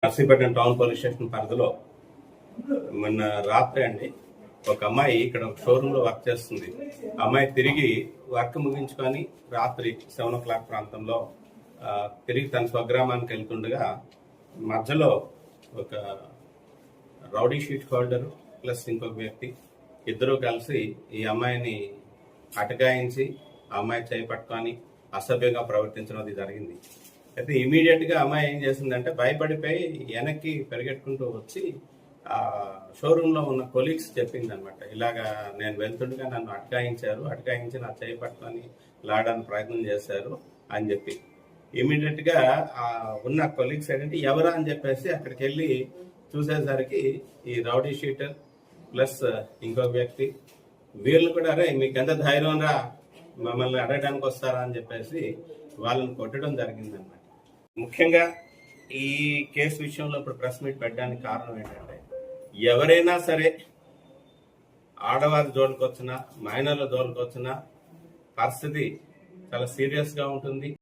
Narsipatnam town police station పరిధిలో మొన్న రాత్రి అండి ఒక అమ్మాయి ఇక్కడ షోరూమ్ లో వర్క్ చేస్తుంది. అమ్మాయి తిరిగి వర్క్ ముగించుకొని రాత్రి 7 ప్రాంతంలో తిరిగి తన స్వగ్రామానికి వెళ్తుండగా మధ్యలో ఒక రౌడీ షీట్ హోల్డర్ ప్లస్ ఇంకొక వ్యక్తి ఇద్దరు కలిసి ఈ అమ్మాయిని అటకాయించి ఆ అమ్మాయి చేయి పట్టుకొని అసభ్యంగా ప్రవర్తించడం అది జరిగింది. అయితే ఇమీడియట్ గా అమ్మాయి ఏం చేసిందంటే భయపడిపోయి వెనక్కి పరిగెట్టుకుంటూ వచ్చి ఆ షోరూమ్ లో ఉన్న కొలీగ్స్ చెప్పింది అనమాట. ఇలాగా నేను వెళ్తుండగా నన్ను అటకాయించి నా చేయి పట్టుకొని లాడడానికి ప్రయత్నం చేశారు అని చెప్పి ఇమీడియట్ గా ఉన్న కొలీగ్స్ ఏంటంటే ఎవరా అని చెప్పేసి అక్కడికి వెళ్ళి చూసేసరికి ఈ రౌడీ షీటర్ ప్లస్ ఇంకొక వ్యక్తి వీళ్ళు కూడా అరే మీకు ఎంత ధైర్యం రా మమ్మల్ని అడగడానికి వస్తారా అని చెప్పేసి వాళ్ళని కొట్టడం జరిగింది అనమాట. ముఖ్యంగా ఈ కేసు విషయంలో ఇప్పుడు ప్రెస్ మీట్ పెట్టడానికి కారణం ఏంటంటే ఎవరైనా సరే ఆడవారి జోలికి వచ్చినా మైనర్ల జోలికి వచ్చినా పరిస్థితి చాలా సీరియస్ గా ఉంటుంది.